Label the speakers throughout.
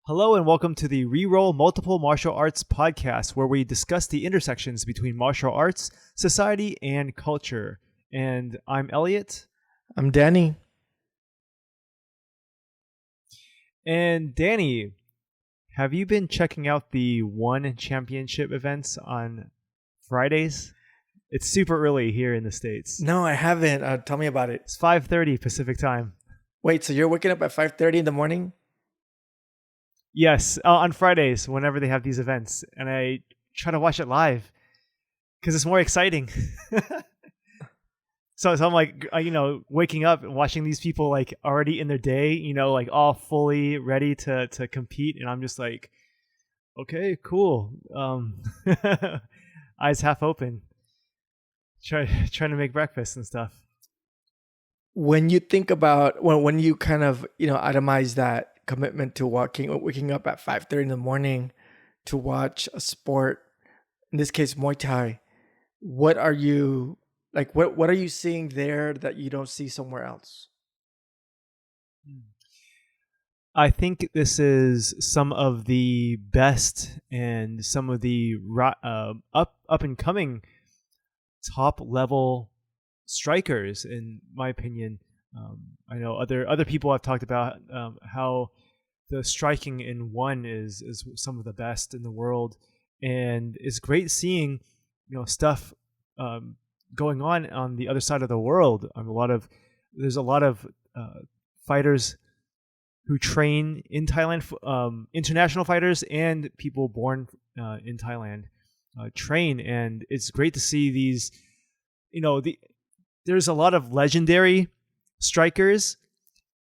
Speaker 1: Hello and welcome to the REROLL Multiple Martial Arts podcast, where we discuss the intersections between martial arts, society, and culture. And I'm Elliot.
Speaker 2: I'm Danny.
Speaker 1: And Danny, have you been checking out the One Championship events on Fridays? It's super early here in the States.
Speaker 2: No, I haven't. Tell me about it.
Speaker 1: It's 5:30 Pacific time.
Speaker 2: Wait, so you're waking up at 5:30 in the morning?
Speaker 1: Yes, on Fridays, whenever they have these events. And I try to watch it live because it's more exciting. So I'm like, waking up and watching these people like already in their day, like all fully ready to compete. And I'm just like, okay, cool. Eyes half open, trying to make breakfast and stuff.
Speaker 2: When you think about when you kind of itemize that commitment to waking up at 5:30 in the morning to watch a sport, in this case Muay Thai, what are you like? What are you seeing there that you don't see somewhere else?
Speaker 1: I think this is some of the best and some of the up and coming top level strikers, in my opinion. I know other people have talked about how the striking in one is some of the best in the world, and it's great seeing stuff going on the other side of the world. There's a lot of fighters who train in Thailand, international fighters and people born in Thailand train, and it's great to see these. There's a lot of legendary strikers,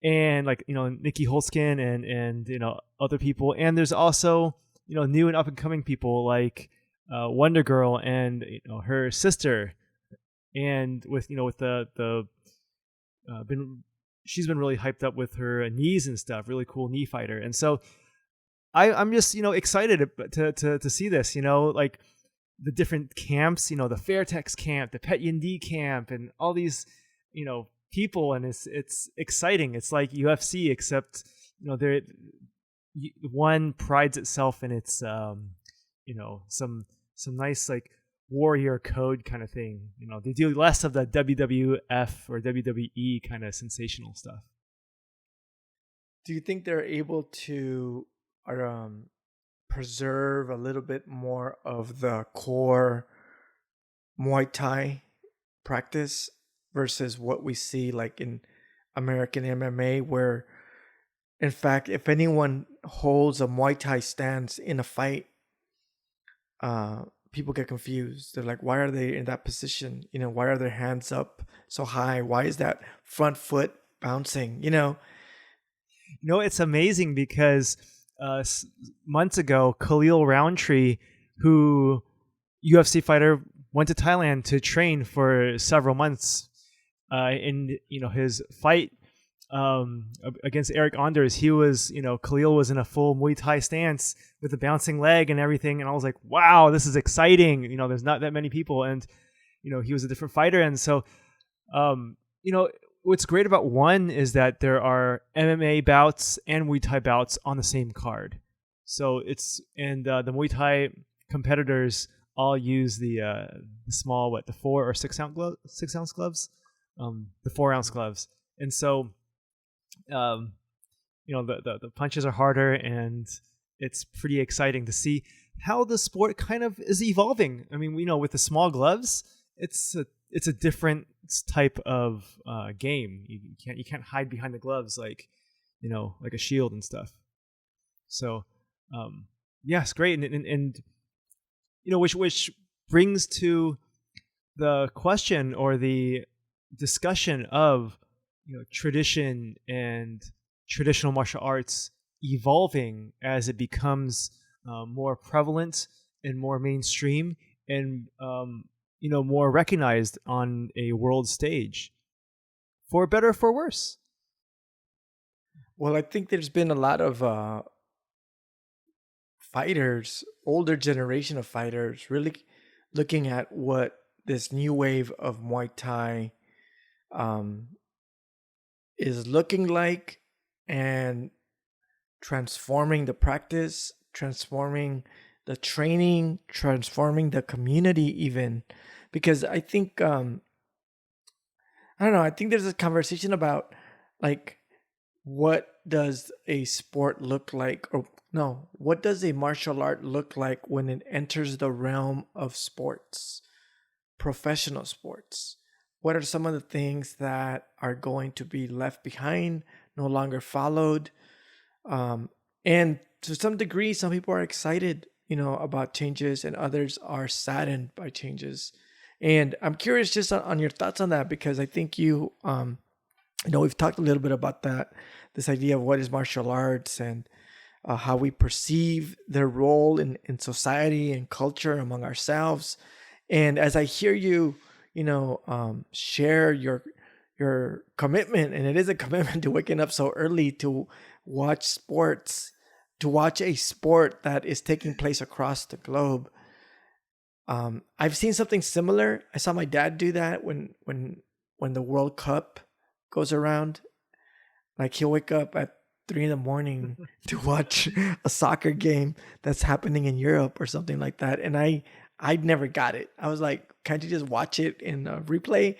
Speaker 1: and Nikki Holtzkin and other people, and there's also new and up and coming people like Wonder Girl and her sister, and with the she's been really hyped up with her knees and stuff, really cool knee fighter. And so I'm just excited to see this, like the different camps, the Fairtex camp, the Pet Yindi camp, and all these people, and it's exciting. It's like UFC, except one prides itself in its some nice like warrior code kind of thing. They do less of the WWF or WWE kind of sensational stuff.
Speaker 2: Do you think they're able to preserve a little bit more of the core Muay Thai practice versus what we see like in American MMA, where in fact, if anyone holds a Muay Thai stance in a fight, people get confused. They're like, why are they in that position? Why are their hands up so high? Why is that front foot bouncing?
Speaker 1: It's amazing because months ago, Khalil Roundtree, who UFC fighter, went to Thailand to train for several months. In his fight against Eric Anders, he was Khalil was in a full Muay Thai stance with a bouncing leg and everything, and I was like, wow, this is exciting. There's not that many people, and he was a different fighter. And so what's great about one is that there are MMA bouts and Muay Thai bouts on the same card. So the Muay Thai competitors all use the small, the 4 or 6 ounce gloves, the 4 ounce gloves. And so the punches are harder, and it's pretty exciting to see how the sport kind of is evolving. I mean, with the small gloves, it's a different type of game. You can't hide behind the gloves like a shield and stuff. So yeah, it's great, and which brings to the question or the discussion of tradition and traditional martial arts evolving as it becomes more prevalent and more mainstream, and more recognized on a world stage, for better or for worse.
Speaker 2: Well, I think there's been a lot of fighters, older generation of fighters, really looking at what this new wave of Muay Thai is looking like, and transforming the practice, transforming the training, transforming the community even. Because I think I don't know, I think there's a conversation about like what does a sport look like, or no, what does a martial art look like when it enters the realm of sports, professional sports? What are some of the things that are going to be left behind, no longer followed? And to some degree, some people are excited, about changes, and others are saddened by changes. And I'm curious just on your thoughts on that, because I think we've talked a little bit about that, this idea of what is martial arts, and how we perceive their role in society and culture among ourselves. And as I hear you, share your commitment, and it is a commitment to waking up so early to watch sports, to watch a sport that is taking place across the globe. I've seen something similar. I saw my dad do that when the World Cup goes around. Like, he'll wake up at 3 a.m. to watch a soccer game that's happening in Europe or something like that. And I never got it. I was like, can't you just watch it in a replay?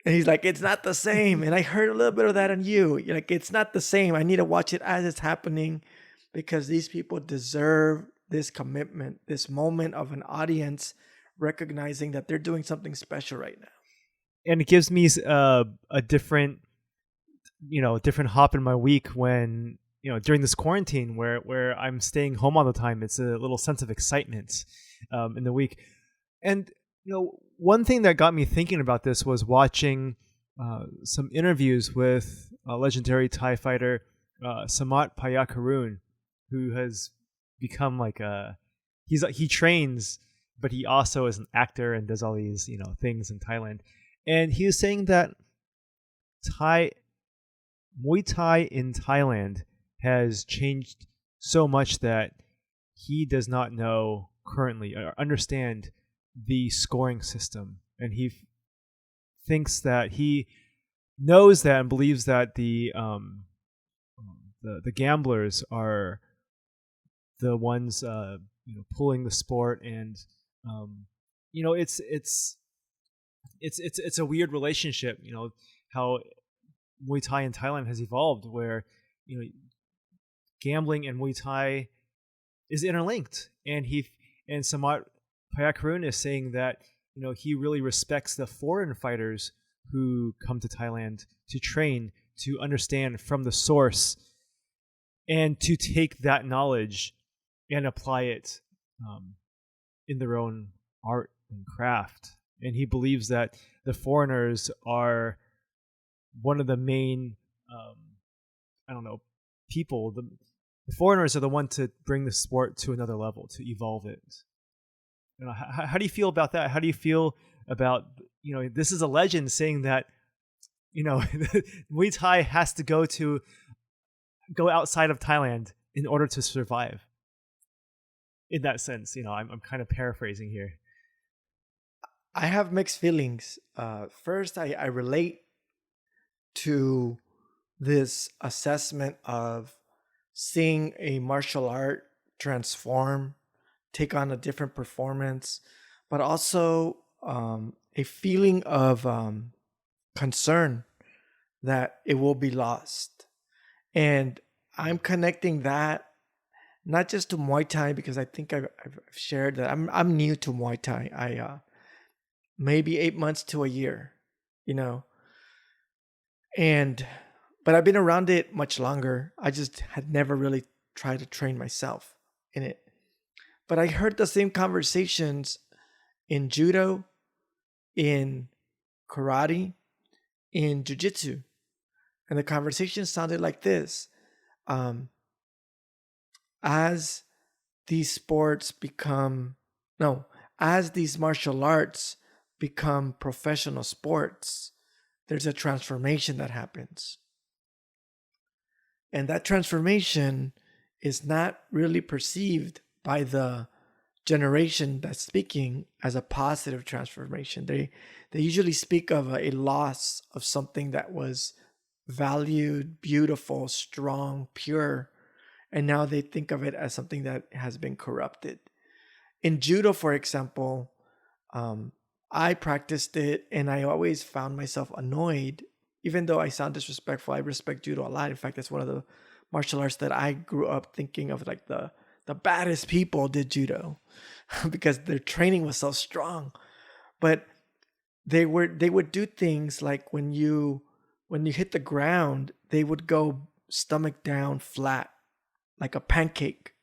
Speaker 2: And he's like, it's not the same. And I heard a little bit of that on you. You're like, it's not the same. I need to watch it as it's happening, because these people deserve this commitment, this moment of an audience recognizing that they're doing something special right now.
Speaker 1: And it gives me a different hop in my week when, during this quarantine where I'm staying home all the time. It's a little sense of excitement in the week. And, one thing that got me thinking about this was watching some interviews with a legendary Thai fighter, Samat Payakarun, who has become like he trains, but he also is an actor and does all these, things in Thailand. And he was saying that Muay Thai in Thailand has changed so much that he does not know currently or understand the scoring system. And he thinks that he knows that and believes that the gamblers are the ones pulling the sport. And it's a weird relationship, how Muay Thai in Thailand has evolved, where gambling and Muay Thai is interlinked. And Samat Payakarun is saying that he really respects the foreign fighters who come to Thailand to train, to understand from the source, and to take that knowledge and apply it in their own art and craft. And he believes that the foreigners are one of the main, people. The foreigners are the one to bring the sport to another level, to evolve it. How do you feel about that? How do you feel about, this is a legend saying that, Muay Thai has to go outside of Thailand in order to survive. In that sense, I'm kind of paraphrasing here.
Speaker 2: I have mixed feelings. First, I relate to this assessment of seeing a martial art transform, take on a different performance, but also a feeling of concern that it will be lost. And I'm connecting that not just to Muay Thai, because I think I've shared that I'm new to Muay Thai. I maybe 8 months to a year, but I've been around it much longer. I just had never really tried to train myself in it. But I heard the same conversations in judo, in karate, in jiu-jitsu. And the conversation sounded like this. As these martial arts become professional sports, there's a transformation that happens. And that transformation is not really perceived by the generation that's speaking as a positive transformation. They usually speak of a loss of something that was valued, beautiful, strong, pure, and now they think of it as something that has been corrupted. In judo, for example, um, I practiced it and I always found myself annoyed. Even though I sound disrespectful, I respect judo a lot. In fact, it's one of the martial arts that I grew up thinking of, like the baddest people did judo because their training was so strong. But they would do things like when you hit the ground, they would go stomach down flat like a pancake,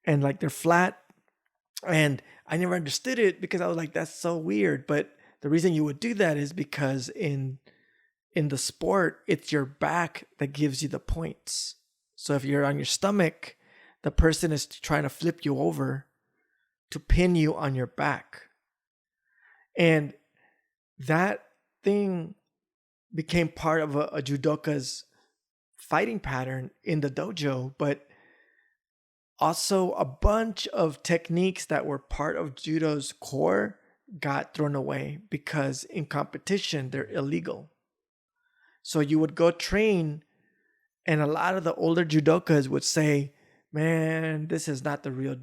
Speaker 2: and like they're flat. And I never understood it because I was like, that's so weird. But the reason you would do that is because in the sport, it's your back that gives you the points. So if you're on your stomach, the person is trying to flip you over to pin you on your back. And that thing became part of a judoka's fighting pattern in the dojo, but also a bunch of techniques that were part of judo's core got thrown away because in competition, they're illegal. So you would go train, and a lot of the older judokas would say, man, this is not the real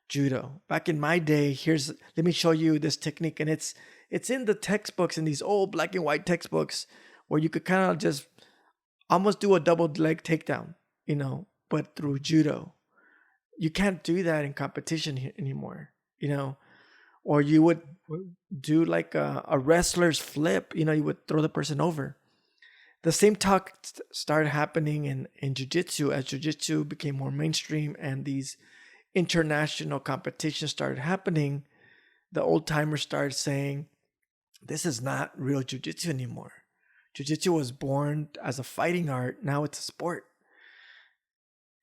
Speaker 2: judo. Back in my day, let me show you this technique. And it's in the textbooks, in these old black and white textbooks, where you could kind of just almost do a double leg takedown, but through judo. You can't do that in competition anymore, or you would do like a wrestler's flip, you would throw the person over. The same talk started happening in jiu-jitsu as jiu-jitsu became more mainstream and these international competitions started happening. The old timers started saying, this is not real jiu-jitsu anymore. Jiu-jitsu was born as a fighting art. Now it's a sport.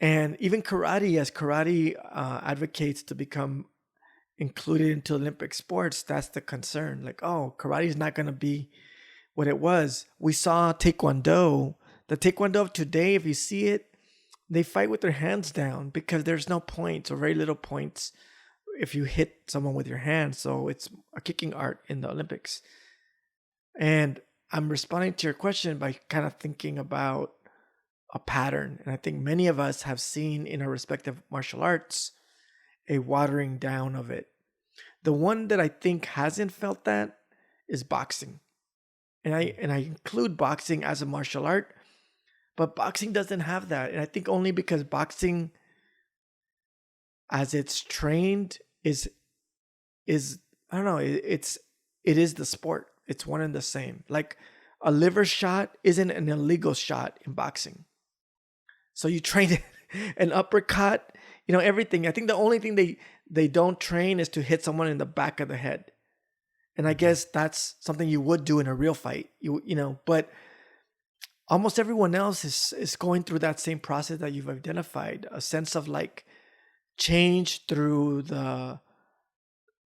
Speaker 2: And even karate, as karate advocates to become included into Olympic sports, that's the concern. Like, oh, karate is not going to be what it was. We saw taekwondo. The taekwondo of today, if you see it, they fight with their hands down because there's no points or very little points if you hit someone with your hands. So it's a kicking art in the Olympics. And I'm responding to your question by kind of thinking about a pattern. And I think many of us have seen in our respective martial arts a watering down of it. The one that I think hasn't felt that is boxing. And I include boxing as a martial art, but boxing doesn't have that. And I think only because boxing, as it's trained, is I don't know, it is the sport. It's one and the same. Like a liver shot isn't an illegal shot in boxing. So you train an uppercut, everything. I think the only thing they don't train is to hit someone in the back of the head. And I guess that's something you would do in a real fight, but almost everyone else is going through that same process that you've identified, a sense of like change through the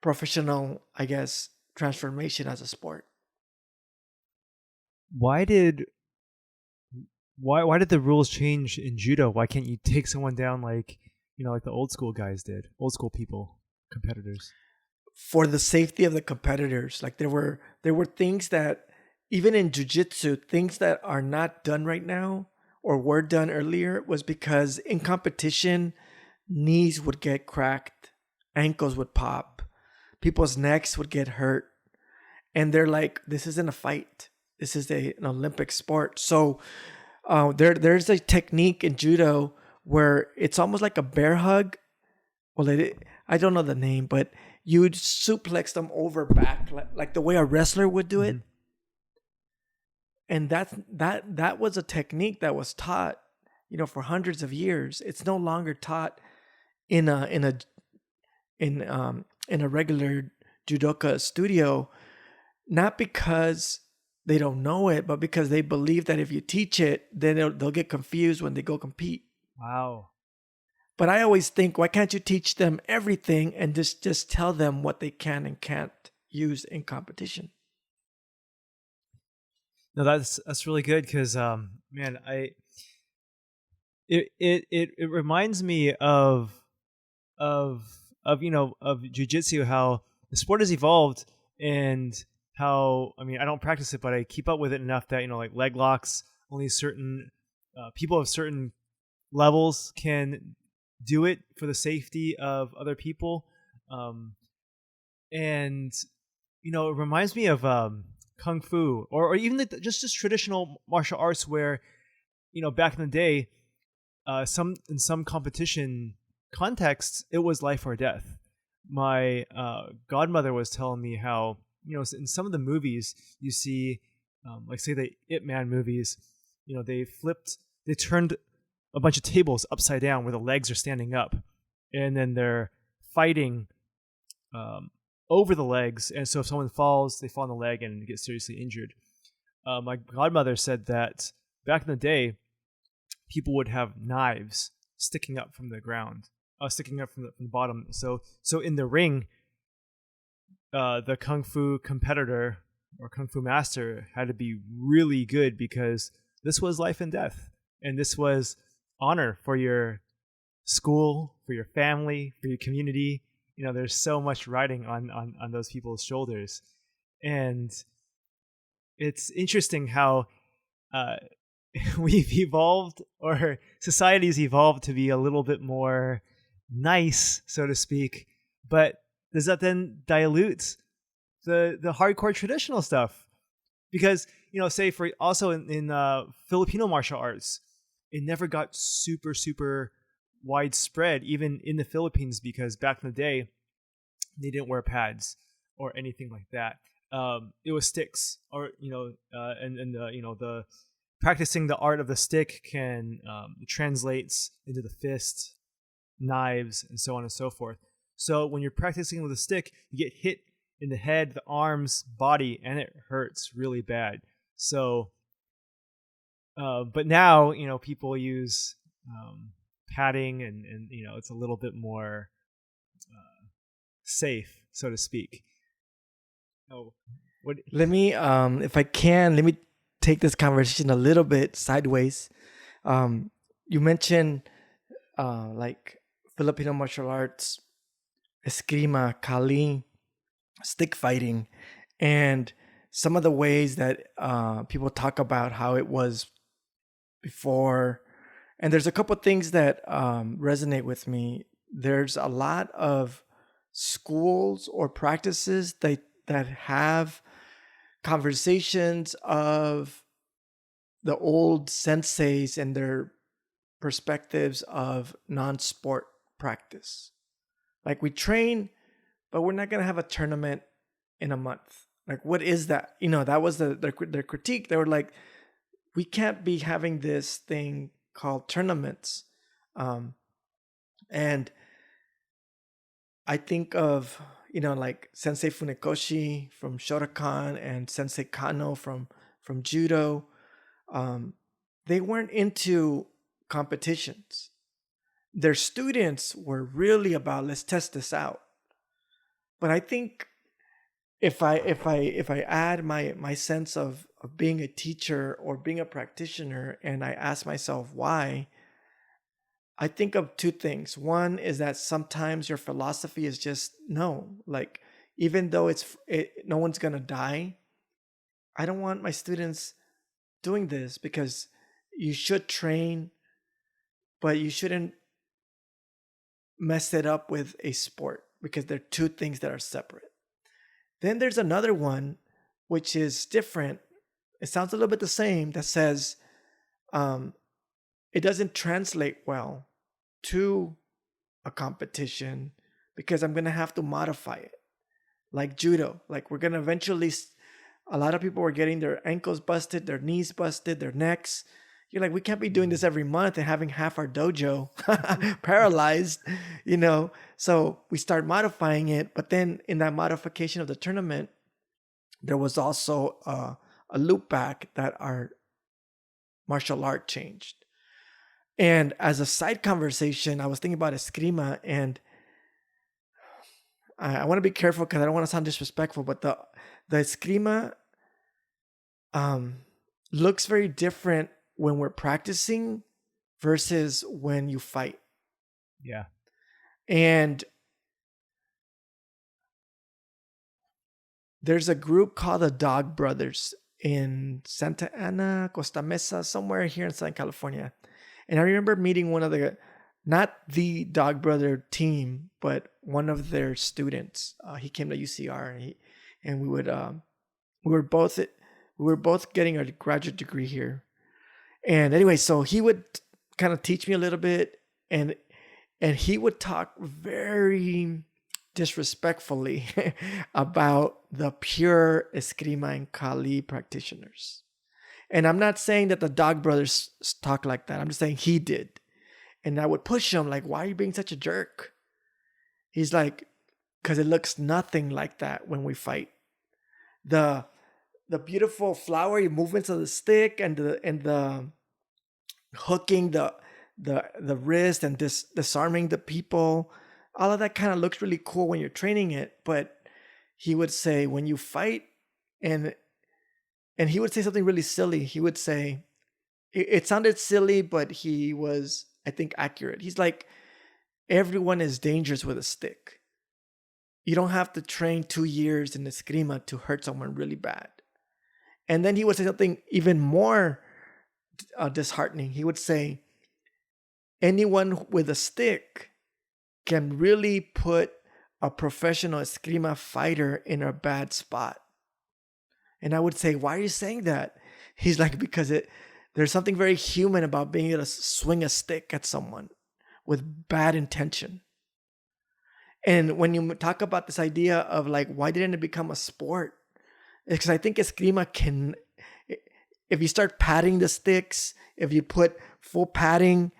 Speaker 2: professional, I guess, transformation as a sport.
Speaker 1: Why did the rules change in judo? Why can't you take someone down like the old school guys did, old school people, competitors?
Speaker 2: For the safety of the competitors. Like there were things that even in jiu-jitsu, things that are not done right now or were done earlier was because in competition, knees would get cracked, ankles would pop, people's necks would get hurt. And they're like, this isn't a fight. This is an Olympic sport. So there's a technique in judo where it's almost like a bear hug. Well, I don't know the name, but you would suplex them over back, like the way a wrestler would do it. And that was a technique that was taught, for hundreds of years. It's no longer taught in a regular judoka studio, not because they don't know it, but because they believe that if you teach it, then they'll get confused when they go compete.
Speaker 1: Wow.
Speaker 2: But I always think, why can't you teach them everything and just tell them what they can and can't use in competition?
Speaker 1: No, that's really good because man, it reminds me of jiu-jitsu, how the sport has evolved and how, I mean, I don't practice it, but I keep up with it enough that, like leg locks, only certain people of certain levels can do it for the safety of other people. And, it reminds me of Kung Fu or even just traditional martial arts where, back in the day, in some competition contexts, it was life or death. My godmother was telling me how, in some of the movies you see, like say the Ip Man movies, they turned a bunch of tables upside down where the legs are standing up, and then they're fighting over the legs. And so if someone falls, they fall on the leg and get seriously injured. My godmother said that back in the day, people would have knives sticking up from the ground, sticking up from the bottom. So in the ring, the kung fu competitor or kung fu master had to be really good because this was life and death, and this was honor for your school, for your family, for your community. There's so much riding on those people's shoulders, and it's interesting how we've evolved, or society's evolved to be a little bit more nice, so to speak. But does that then dilute the hardcore traditional stuff? Because say for also in Filipino martial arts, it never got super widespread, even in the Philippines, because back in the day they didn't wear pads or anything like that. It was sticks, or and the practicing the art of the stick can translates into the fist, knives, and so on and so forth. So when you're practicing with a stick, you get hit in the head, the arms, body, and it hurts really bad. So, but now people use padding, and it's a little bit more safe, so to speak. Oh, what?
Speaker 2: Let me, if I can, let me take this conversation a little bit sideways. You mentioned like Filipino martial arts, eskrima, kali, stick fighting, and some of the ways that people talk about how it was before. And there's a couple of things that resonate with me. There's a lot of schools or practices that have conversations of the old senseis and their perspectives of non-sport practice. Like, we train, but we're not going to have a tournament in a month. Like, what is that? That was their critique. They were like, we can't be having this thing called tournaments. And I think of, like Sensei Funakoshi from Shotokan and Sensei Kano from Judo. They weren't into competitions. Their students were really about, let's test this out. But I think if I add my sense of being a teacher or being a practitioner, and I ask myself why, I think of two things. One is that sometimes your philosophy is just no. Like, even though no one's gonna die, I don't want my students doing this, because you should train, but you shouldn't mess it up with a sport, because they're two things that are separate. Then there's another one, which is different. It sounds a little bit the same, that says it doesn't translate well to a competition because I'm going to have to modify it. Like judo, like we're going to eventually, a lot of people were getting their ankles busted, their knees busted, their necks. You're like, we can't be doing this every month and having half our dojo paralyzed, So we start modifying it. But then in that modification of the tournament, there was also a loop back that our martial art changed. And as a side conversation, I was thinking about eskrima, and I want to be careful because I don't want to sound disrespectful, but the eskrima looks very different when we're practicing versus when you fight.
Speaker 1: Yeah.
Speaker 2: And there's a group called the Dog Brothers in Santa Ana, Costa Mesa, somewhere here in Southern California. And I remember meeting one of the, not the Dog Brother team, but one of their students. He came to UCR, and we were both getting a graduate degree here. And anyway, so he would kind of teach me a little bit, and he would talk very disrespectfully about the pure Eskrima and Kali practitioners. And I'm not saying that the Dog Brothers talk like that. I'm just saying he did. And I would push him like, why are you being such a jerk? He's like, because it looks nothing like that when we fight. The beautiful flowery movements of the stick and the hooking the wrist and disarming the people, all of that kind of looks really cool when you're training it. But he would say, when you fight, and he would say something really silly. He would say, it sounded silly, but he was, I think, accurate. He's like, everyone is dangerous with a stick. You don't have to train 2 years in Eskrima to hurt someone really bad. And then he would say something even more disheartening. He would say, anyone with a stick can really put a professional Eskrima fighter in a bad spot. And I would say, why are you saying that? He's like, because there's something very human about being able to swing a stick at someone with bad intention. And when you talk about this idea of like, why didn't it become a sport? It's because I think Eskrima can, if you start padding the sticks, if you put full padding,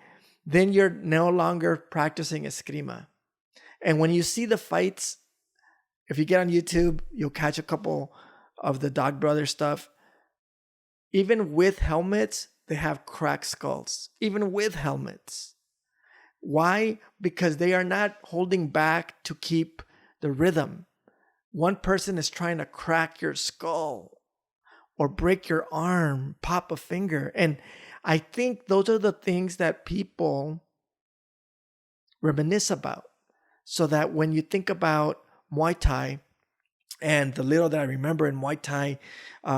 Speaker 2: then you're no longer practicing Eskrima. And when you see the fights, if you get on YouTube, you'll catch a couple of the Dog Brother stuff. Even with helmets, they have cracked skulls. Even with helmets. Why? Because they are not holding back to keep the rhythm. One person is trying to crack your skull or break your arm, pop a finger. And I think those are the things that people reminisce about. So that when you think about Muay Thai, and the little that I remember in Muay Thai,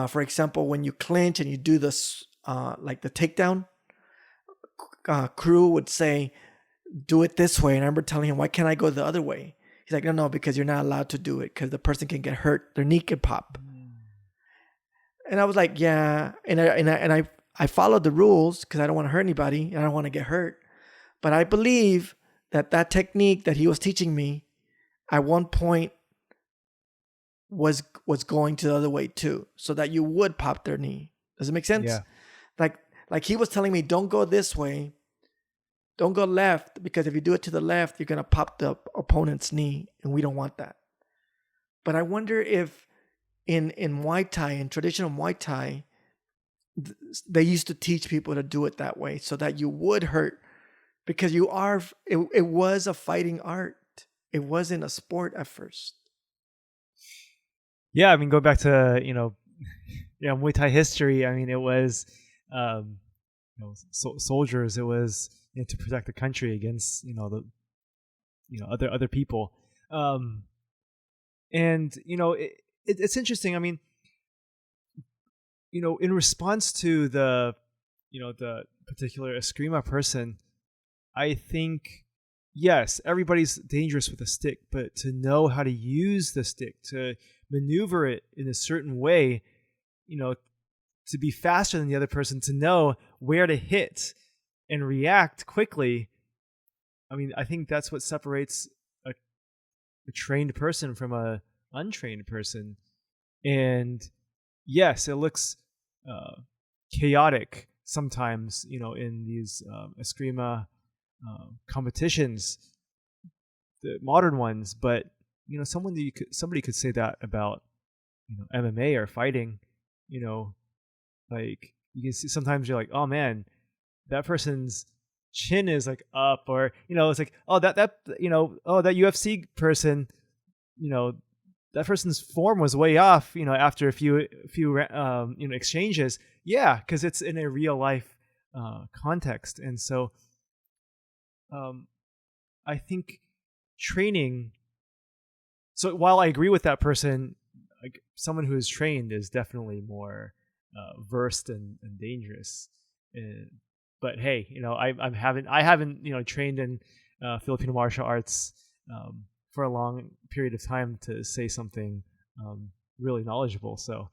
Speaker 2: for example, when you clinch and you do this, like the takedown, crew would say, do it this way. And I remember telling him, why can't I go the other way? He's like, no, because you're not allowed to do it because the person can get hurt. Their knee can pop. And I was like, yeah. And I followed the rules because I don't want to hurt anybody and I don't want to get hurt. But I believe that technique that he was teaching me at one point was going to the other way too, so that you would pop their knee. Does it make sense?
Speaker 1: Yeah.
Speaker 2: Like he was telling me, don't go this way. Don't go left, because if you do it to the left, you're going to pop the opponent's knee, and we don't want that. But I wonder if in Muay Thai, in traditional Muay Thai, they used to teach people to do it that way so that you would hurt, because it was a fighting art. It wasn't a sport at first.
Speaker 1: Yeah, I mean, go back to, Muay Thai history. I mean, it was, soldiers. It was to protect the country against, other people. And it's interesting. I mean, in response to the particular Eskrima person, I think, yes, everybody's dangerous with a stick, but to know how to use the stick, to maneuver it in a certain way, to be faster than the other person, to know where to hit and react quickly. I mean, I think that's what separates a trained person from a untrained person. And yes, it looks chaotic sometimes, in these Eskrima competitions, the modern ones. But somebody could say that about MMA or fighting. Like you can see sometimes you're like, oh man, that person's chin is like up, or it's like, oh that UFC person, that person's form was way off, after a few exchanges. Yeah, because it's in a real life context. And so I think training. So while I agree with that person, like someone who is trained is definitely more versed and dangerous. But hey, I haven't trained in Filipino martial arts for a long period of time to say something really knowledgeable. So,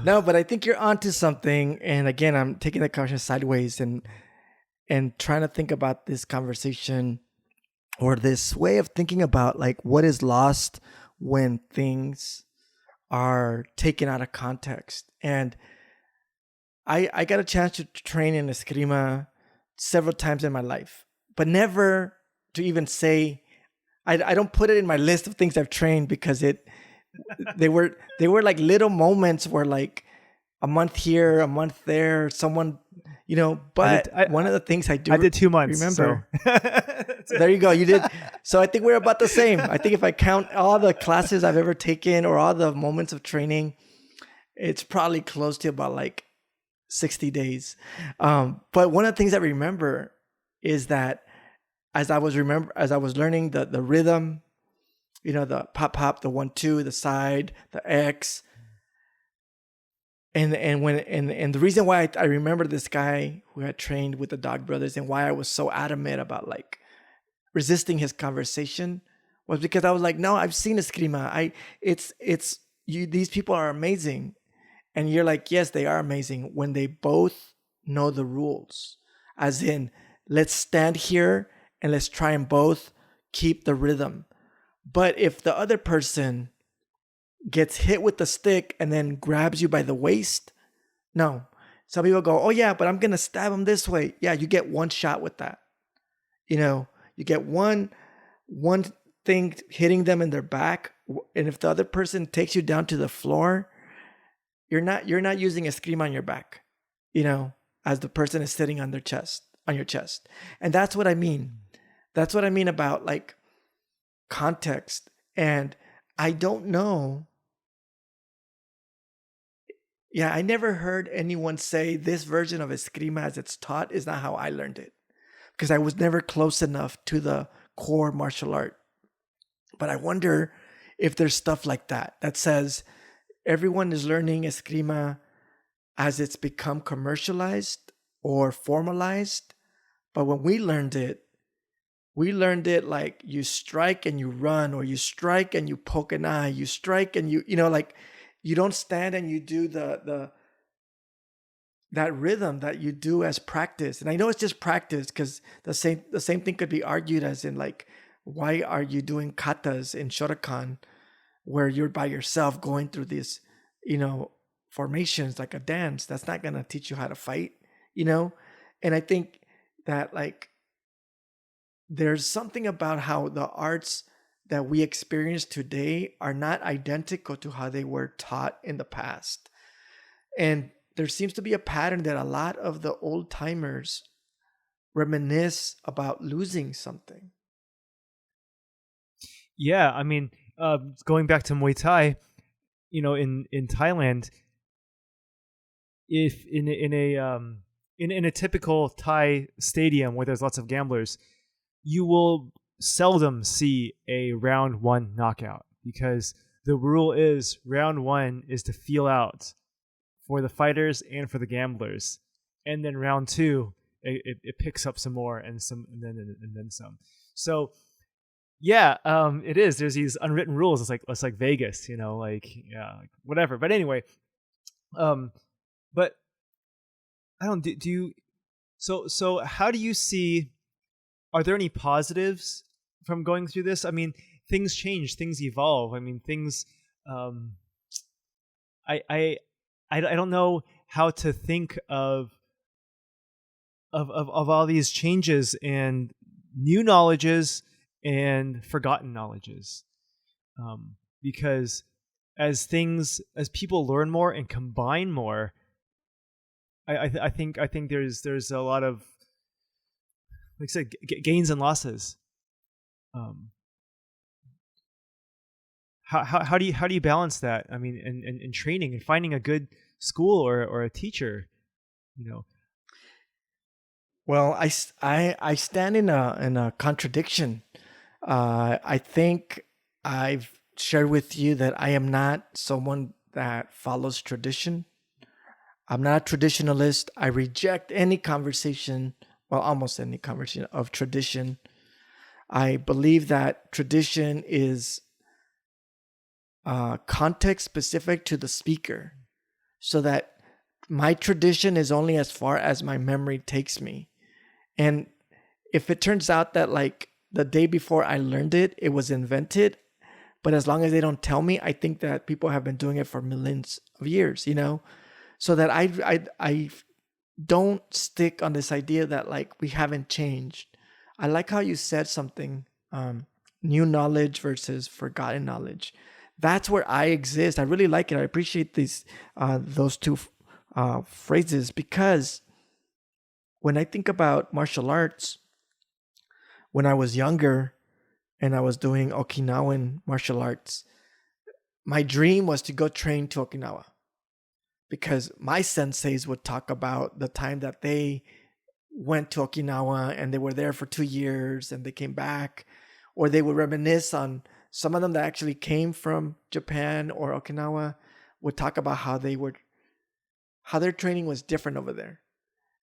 Speaker 2: No, but I think you're onto something. And again, I'm taking the conversation sideways and trying to think about this conversation or this way of thinking about like what is lost when things are taken out of context. And I got a chance to train in eskrima several times in my life, but never to even say, I don't put it in my list of things I've trained because they were like little moments where like a month here, a month there, someone, but one of the things I
Speaker 1: did 2 months.
Speaker 2: Remember.
Speaker 1: So.
Speaker 2: There you go. You did. So I think we're about the same. I think if I count all the classes I've ever taken or all the moments of training, it's probably close to about like 60 days. But one of the things I remember is that as I was learning the rhythm, the pop, the 1-2, the side, the X. And the reason why I remember this guy who had trained with the Dog Brothers and why I was so adamant about like resisting his conversation was because I was like, no, I've seen eskrima. These people are amazing. And you're like, yes, they are amazing when they both know the rules. As in, let's stand here and let's try and both keep the rhythm. But if the other person gets hit with the stick and then grabs you by the waist, no. Some people go, oh yeah, but I'm going to stab him this way. Yeah, you get one shot with that. You get one thing hitting them in their back. And if the other person takes you down to the floor, you're not using eskrima on your back, as the person is sitting on your chest. And that's what I mean. That's what I mean about like context. And I don't know. Yeah, I never heard anyone say this version of eskrima as it's taught is not how I learned it, because I was never close enough to the core martial art. But I wonder if there's stuff like that says everyone is learning eskrima as it's become commercialized or formalized. But when we learned it like you strike and you run, or you strike and you poke an eye, you strike and like you don't stand and you do that rhythm that you do as practice. And I know it's just practice, because the same thing could be argued as in like, why are you doing katas in Shotokan where you're by yourself going through these, formations like a dance? That's not going to teach you how to fight, And I think that like, there's something about how the arts that we experience today are not identical to how they were taught in the past. And there seems to be a pattern that a lot of the old timers reminisce about losing something.
Speaker 1: Yeah, I mean, going back to Muay Thai, in Thailand, if in a typical Thai stadium where there's lots of gamblers, you will seldom see a round 1 knockout, because the rule is round 1 is to feel out for the fighters and for the gamblers, and then round 2 it picks up some more and then some. So yeah, it is. There's these unwritten rules. It's like Vegas, like whatever. But anyway, but I don't do you. So how do you see? Are there any positives from going through this? I mean, things change, things evolve. I mean, things. I don't know how to think of all these changes and new knowledges and forgotten knowledges, because as people learn more and combine more, I think there's a lot of, like I said, gains and losses. How do you balance that? I mean, in training and finding a good school or a teacher,
Speaker 2: Well, I stand in a contradiction. I think I've share with you that I am not someone that follows tradition. I'm not a traditionalist. I reject any conversation, well, almost any conversation of tradition. I believe that tradition is context specific to the speaker, so that my tradition is only as far as my memory takes me. And if it turns out that like the day before I learned it, it was invented, but as long as they don't tell me, I think that people have been doing it for millions of years, so that I don't stick on this idea that like we haven't changed. I like how you said something, new knowledge versus forgotten knowledge. That's where I exist. I really like it. I appreciate those two phrases, because when I think about martial arts, when I was younger and I was doing Okinawan martial arts, my dream was to go train to Okinawa, because my senseis would talk about the time that they went to Okinawa and they were there for 2 years and they came back, or they would reminisce on some of them that actually came from Japan or Okinawa would talk about how their training was different over there.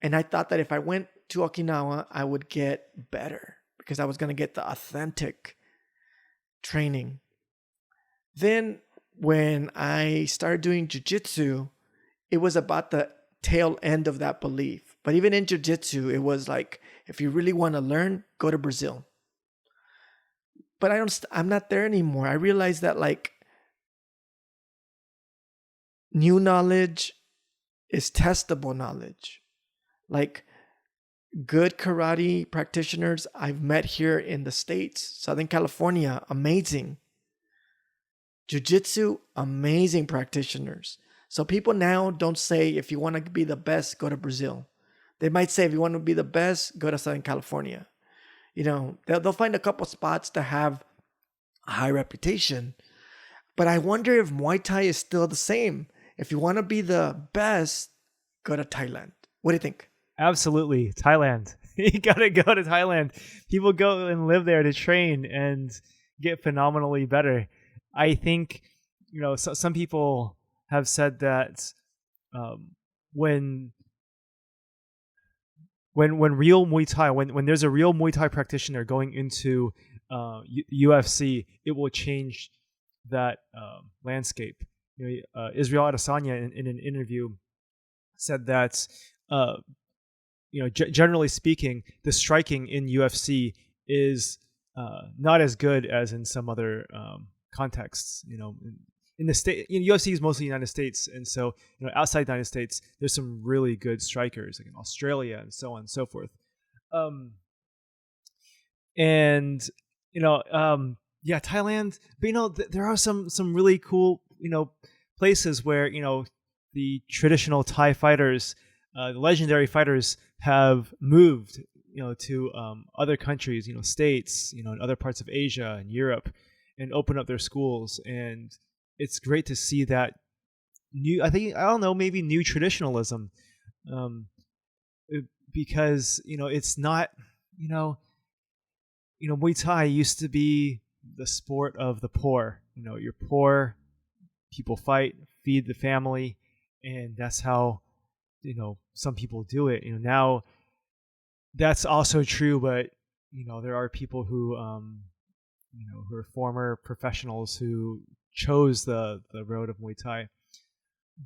Speaker 2: And I thought that if I went to Okinawa, I would get better because I was going to get the authentic training. Then when I started doing jiu-jitsu, it was about the tail end of that belief. But even in jiu-jitsu, it was like, if you really want to learn, go to Brazil. But I'm not there anymore. I realized that like new knowledge is testable knowledge. Like good karate practitioners I've met here in the States, Southern California, amazing. Jiu-jitsu, amazing practitioners. So people now don't say, if you want to be the best, go to Brazil. They might say, if you want to be the best, go to Southern California. They'll find a couple spots that have a high reputation. But I wonder if Muay Thai is still the same. If you want to be the best, go to Thailand. What do you think?
Speaker 1: Absolutely. Thailand. You got to go to Thailand. People go and live there to train and get phenomenally better. I think, some people have said that when real Muay Thai, when there's a real Muay Thai practitioner going into UFC, it will change that landscape. Israel Adesanya in an interview said that generally speaking, the striking in UFC is not as good as in some other contexts. In the state, UFC is mostly United States, and so outside the United States, there's some really good strikers, like in Australia and so on and so forth. Thailand. But there are some really cool places where the traditional Thai fighters, the legendary fighters, have moved to other countries, states, in other parts of Asia and Europe, and open up their schools. And it's great to see that maybe new traditionalism, because it's not Muay Thai used to be the sport of the poor. You're poor, people fight, feed the family, and that's how some people do it. Now that's also true, but there are people who who are former professionals who chose the road of Muay Thai.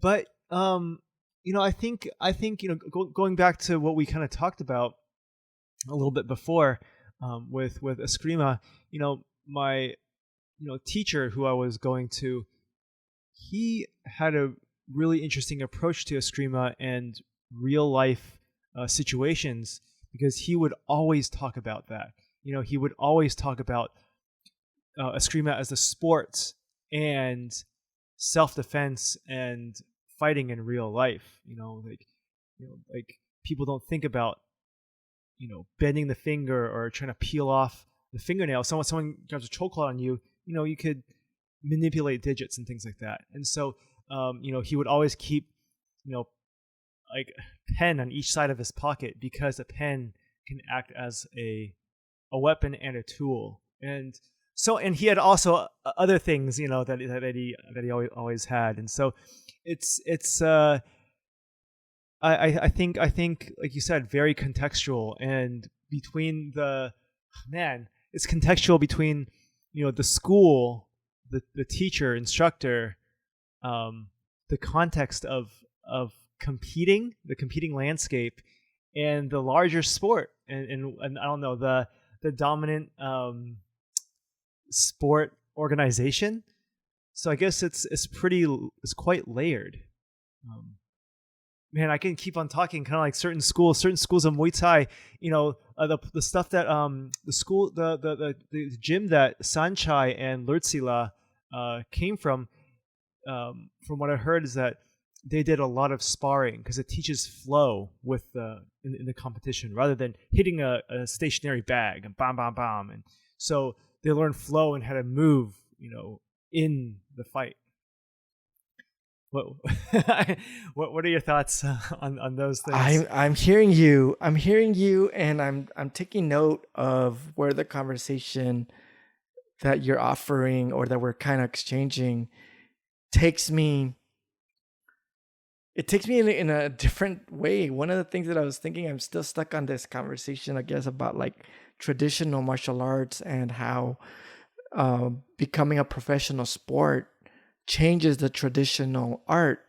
Speaker 1: But I think going back to what we kind of talked about a little bit before, with Eskrima, my teacher who I was going to, he had a really interesting approach to Eskrima and real life situations, because he would always talk about that. He would always talk about Eskrima as a sport and self-defense and fighting in real life. Like people don't think about bending the finger or trying to peel off the fingernail. Someone grabs a chokehold on you, you could manipulate digits and things like that. And so he would always keep like a pen on each side of his pocket, because a pen can act as a weapon and a tool. And So, and he had also other things, that he always had, and so it's I think like you said, very contextual, and between the man, it's contextual between the school, the teacher, instructor, the context of the competing landscape, and the larger sport, and I don't know, the dominant sport organization. So I guess it's quite layered. Um, Man, I can keep on talking. Kind of like certain schools of Muay Thai. The stuff that the gym that Sanchai and Lurtsila came from. From what I heard, is that they did a lot of sparring because it teaches flow with in the competition, rather than hitting a stationary bag and bam bam bam. And so they learn flow and how to move, in the fight. What what are your thoughts on those things?
Speaker 2: I'm hearing you. I'm hearing you, and I'm taking note of where the conversation that you're offering or that we're kind of exchanging takes me. It takes me in a different way. One of the things that I was thinking, I'm still stuck on this conversation, I guess, about like traditional martial arts and how becoming a professional sport changes the traditional art.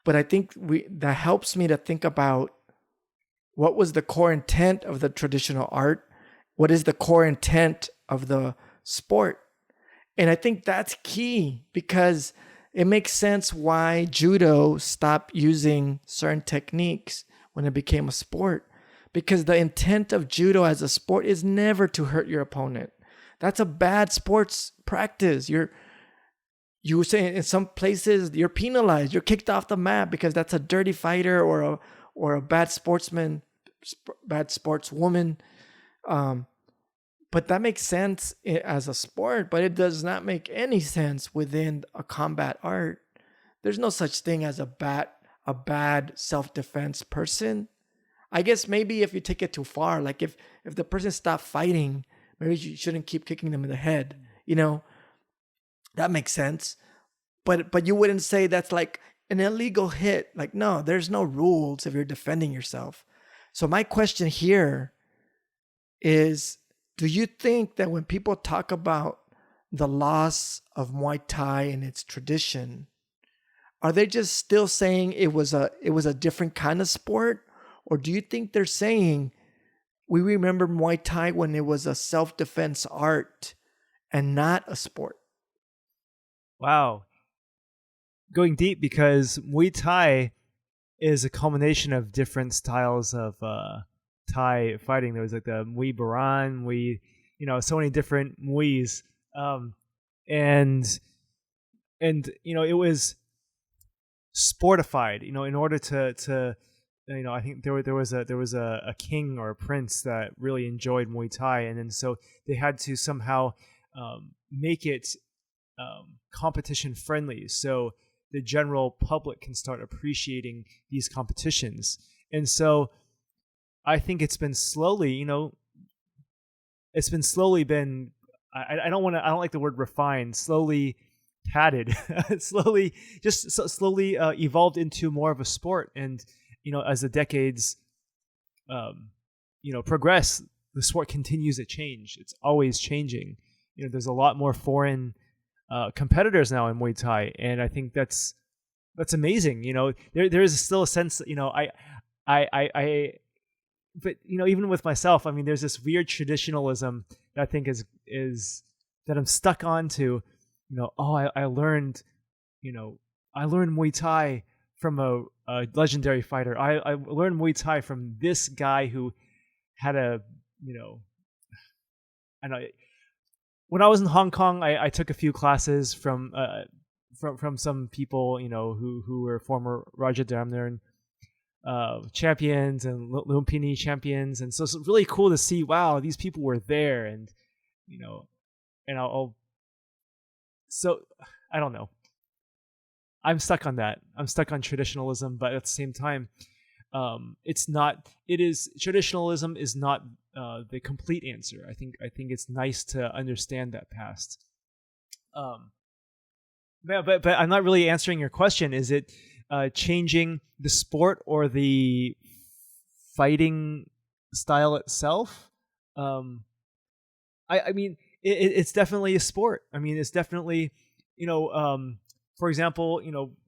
Speaker 2: But I think that helps me to think about what was the core intent of the traditional art, what is the core intent of the sport. And I think that's key, because it makes sense why judo stopped using certain techniques when it became a sport, because the intent of judo as a sport is never to hurt your opponent. That's a bad sports practice. You say in some places you're penalized, you're kicked off the mat because that's a dirty fighter or a bad sportsman, bad sportswoman. But that makes sense as a sport, but it does not make any sense within a combat art. There's no such thing as a bad self-defense person. I guess maybe if you take it too far, like if the person stopped fighting, maybe you shouldn't keep kicking them in the head. That makes sense. But you wouldn't say that's like an illegal hit. Like, no, there's no rules if you're defending yourself. So my question here is, do you think that when people talk about the loss of Muay Thai and its tradition, are they just still saying it was a different kind of sport? Or do you think they're saying we remember Muay Thai when it was a self-defense art and not a sport?
Speaker 1: Wow. Going deep, because Muay Thai is a culmination of different styles of Thai fighting. There was like the Muay Baran, so many different Muays. And it was sportified, in order to I think there was a king or a prince that really enjoyed Muay Thai, and then so they had to somehow make it competition friendly, so the general public can start appreciating these competitions. And so I think it's been slowly, I don't like the word refined, slowly padded, slowly evolved into more of a sport. And as the decades progress, the sport continues to change. It's always changing. There's a lot more foreign competitors now in Muay Thai, and I think that's amazing. There is still a sense that but even with myself, I mean, there's this weird traditionalism that I think is that I'm stuck onto. I learned Muay Thai from a legendary fighter. I learned Muay Thai from this guy who had I know. When I was in Hong Kong, I took a few classes from some people, who were former Raja Damnaran champions and Lumpini champions, and so it's really cool to see. Wow, these people were there, and so I don't know. I'm stuck on that. I'm stuck on traditionalism, but at the same time, it's not. It is traditionalism is not the complete answer. I think it's nice to understand that past. But I'm not really answering your question. Is it changing the sport or the fighting style itself? I mean, it's definitely a sport. I mean, it's definitely, for example,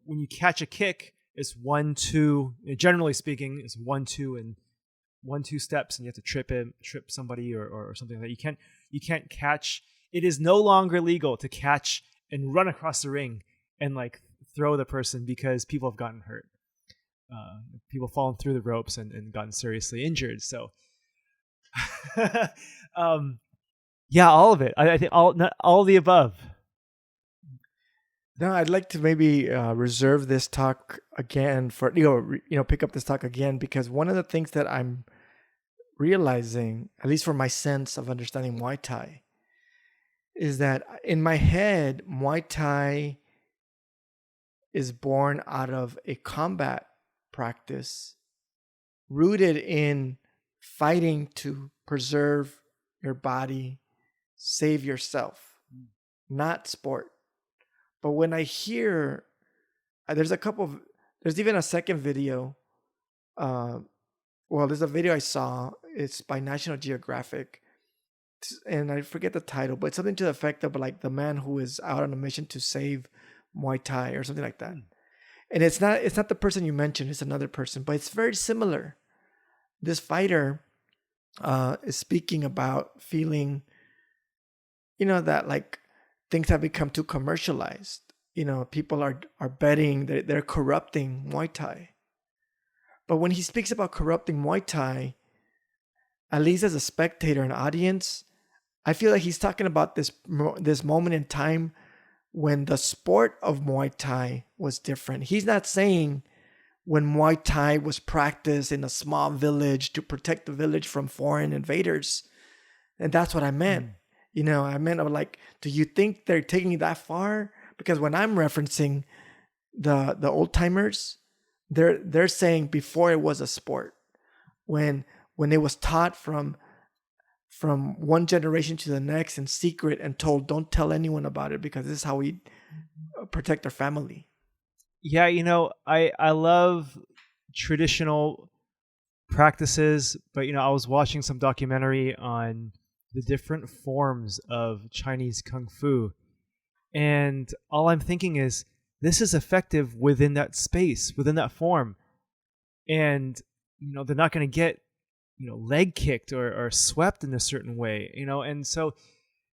Speaker 1: when you catch a kick, it's 1, 2. Generally speaking, it's 1, 2, and 1, 2 steps, and you have to trip somebody or something like that. You can't catch. It is no longer legal to catch and run across the ring and like throw the person because people have gotten hurt. People fallen through the ropes and gotten seriously injured. So, yeah, all of it. I think all of the above.
Speaker 2: No, I'd like to maybe reserve this talk again for pick up this talk again, because one of the things that I'm realizing, at least for my sense of understanding Muay Thai, is that in my head, Muay Thai is born out of a combat practice rooted in fighting to preserve your body, save yourself, not sport. But when I hear, there's even a second video. There's a video I saw. It's by National Geographic, and I forget the title, but it's something to the effect of like the man who is out on a mission to save Muay Thai or something like that. And it's not the person you mentioned, it's another person, but it's very similar. This fighter is speaking about feeling, that like things have become too commercialized. People are betting that they're corrupting Muay Thai. But when he speaks about corrupting Muay Thai, at least as a spectator and audience, I feel like he's talking about this moment in time when the sport of Muay Thai was different. He's not saying when Muay Thai was practiced in a small village to protect the village from foreign invaders. And that's what I meant. I meant like, do you think they're taking it that far? Because when I'm referencing the old timers, they're saying before it was a sport, when it was taught from one generation to the next in secret and told, don't tell anyone about it because this is how we protect our family.
Speaker 1: Yeah, I love traditional practices, but I was watching some documentary on the different forms of Chinese kung fu, and all I'm thinking is this is effective within that space, within that form, and they're not going to get leg kicked or swept in a certain way, and so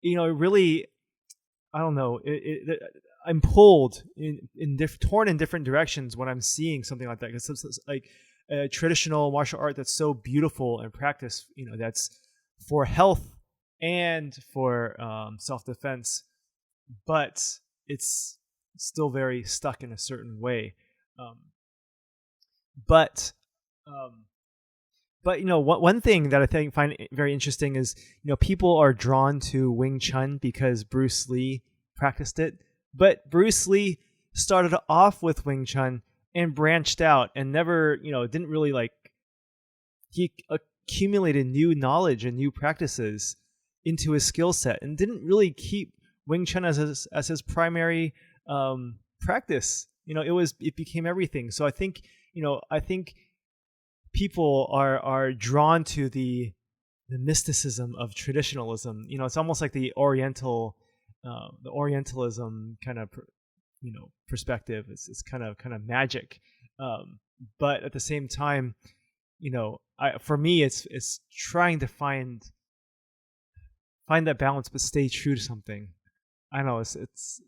Speaker 1: really, I don't know, I'm pulled torn in different directions when I'm seeing something like that, because it's like a traditional martial art that's so beautiful and practice, that's for health and for self-defense, but it's still very stuck in a certain way. But one thing that I find very interesting is people are drawn to Wing Chun because Bruce Lee practiced it, but Bruce Lee started off with Wing Chun and branched out and never didn't really he accumulated new knowledge and new practices into his skill set and didn't really keep Wing Chun as his primary practice. It became everything. So I think people are drawn to the mysticism of traditionalism. It's almost like the Orientalism kind of perspective. It's kind of magic, but at the same time, for me, it's trying to find that balance, but stay true to something. I don't know. It's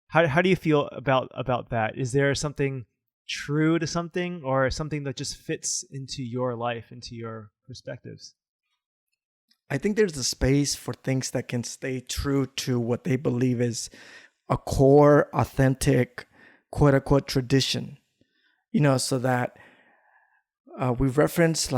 Speaker 1: how do you feel about that? Is there something true to something, or something that just fits into your life, into your perspectives?
Speaker 2: I think there's a space for things that can stay true to what they believe is a core, authentic, quote unquote tradition. So that we've referenced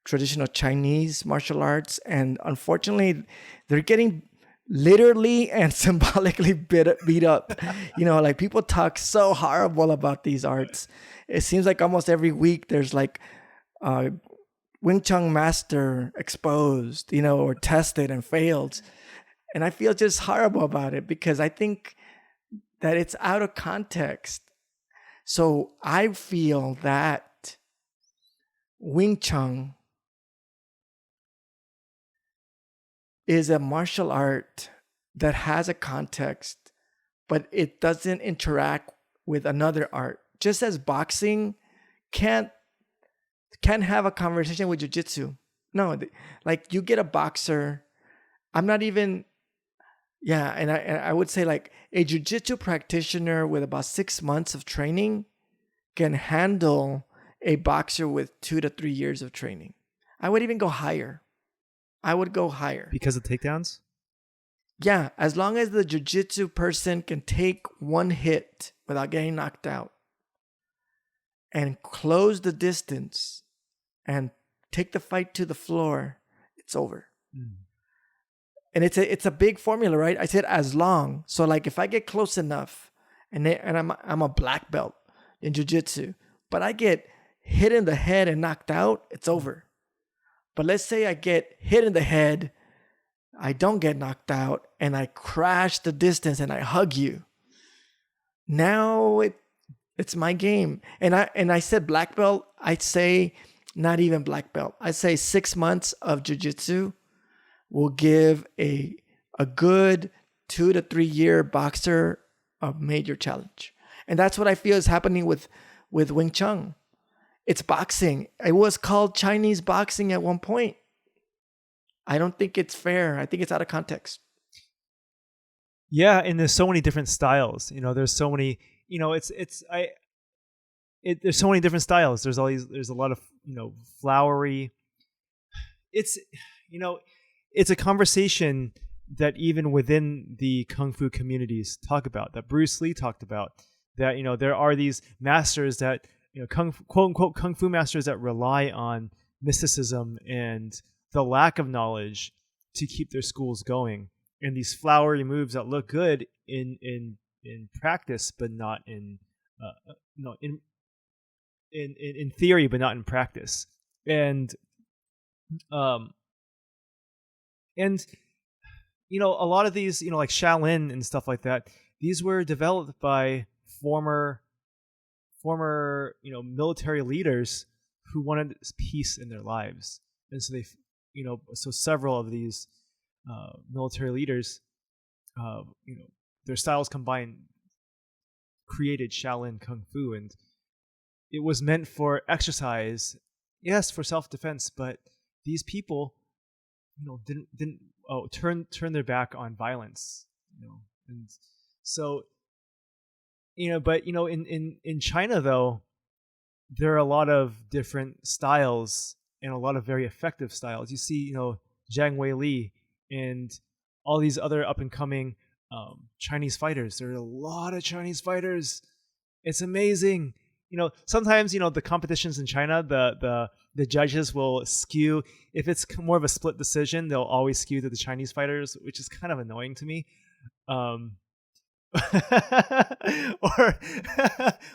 Speaker 2: traditional Chinese martial arts, and unfortunately, they're getting literally and symbolically beat up. Like people talk so horrible about these arts. It seems like almost every week there's like Wing Chun master exposed, or tested and failed. And I feel just horrible about it because I think that it's out of context. So I feel that Wing Chun is a martial art that has a context, but it doesn't interact with another art. Just as boxing can't have a conversation with jiu-jitsu. No, like you get a boxer. I'm not even, and I would say like a jiu-jitsu practitioner with about 6 months of training can handle a boxer with 2 to 3 years of training. I would even go higher. I would go higher.
Speaker 1: Because of takedowns?
Speaker 2: Yeah, as long as the jiu-jitsu person can take one hit without getting knocked out and close the distance and take the fight to the floor, it's over. And it's a big formula, right? I said as long. So like if I get close enough and I'm a black belt in jiu-jitsu, but I get hit in the head and knocked out, it's over. But let's say I get hit in the head, I don't get knocked out, and I crash the distance and I hug you. Now it's my game. And I said black belt, I'd say not even black belt. I'd say 6 months of jiu-jitsu will give a good 2 to 3 year boxer a major challenge. And that's what I feel is happening with Wing Chun. It's boxing. It was called Chinese boxing at one point. I don't think it's fair. I think it's out of context.
Speaker 1: Yeah, and there's so many different styles. There's so many. There's so many different styles. There's a lot of flowery. It's a conversation that even within the kung fu communities talk about. That Bruce Lee talked about. That there are these masters that. Quote unquote kung fu masters that rely on mysticism and the lack of knowledge to keep their schools going, and these flowery moves that look good in practice, but not in theory, but not in practice. And a lot of these, like Shaolin and stuff like that, these were developed by former military leaders who wanted peace in their lives, and so so several of these military leaders, their styles combined created Shaolin Kung Fu, and it was meant for exercise, yes, for self-defense, but these people didn't turn their back on violence, and so but in China though, there are a lot of different styles and a lot of very effective styles. You see, Zhang Weili and all these other up and coming Chinese fighters. There are a lot of Chinese fighters. It's amazing. Sometimes the competitions in China, the judges will skew. If it's more of a split decision, they'll always skew to the Chinese fighters, which is kind of annoying to me.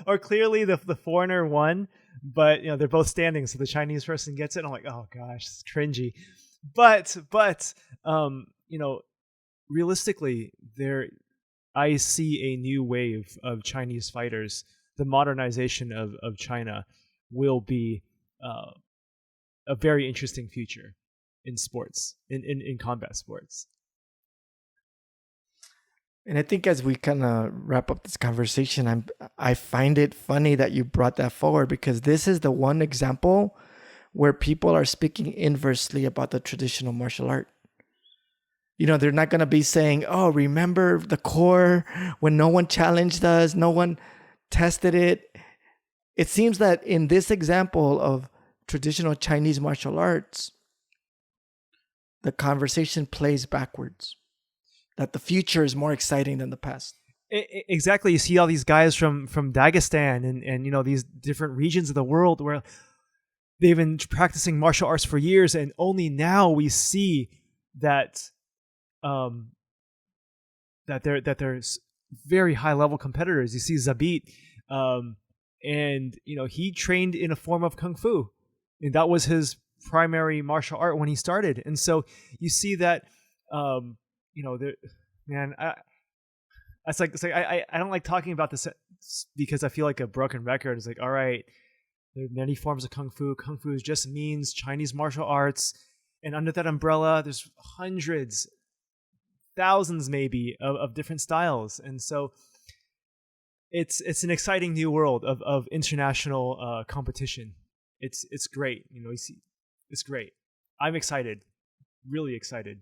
Speaker 1: or clearly the foreigner won, but they're both standing, so the Chinese person gets it. I'm like, oh gosh, it's cringy. But realistically, I see a new wave of Chinese fighters. The modernization of China will be a very interesting future in sports, in combat sports.
Speaker 2: And I think as we kind of wrap up this conversation, I find it funny that you brought that forward, because this is the one example where people are speaking inversely about the traditional martial art. They're not going to be saying, oh, remember the core when no one challenged us, no one tested it. It seems that in this example of traditional Chinese martial arts, the conversation plays backwards. That the future is more exciting than the past.
Speaker 1: Exactly. You see all these guys from Dagestan and these different regions of the world where they've been practicing martial arts for years, and only now we see that that they're very high level competitors. You see Zabit, and he trained in a form of kung fu, and that was his primary martial art when he started. And so you see that, man, it's like I don't like talking about this because I feel like a broken record. It's like, all right, there are many forms of kung fu. Kung fu just means Chinese martial arts, and under that umbrella, there's hundreds, thousands maybe of different styles. And so it's an exciting new world of international competition. It's great. It's great. I'm excited, really excited.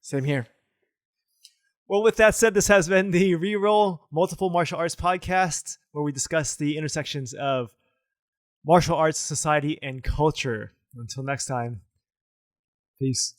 Speaker 2: Same here.
Speaker 1: Well, with that said, this has been the REROLL Multiple Martial Arts Podcast, where we discuss the intersections of martial arts, society, and culture. Until next time, peace.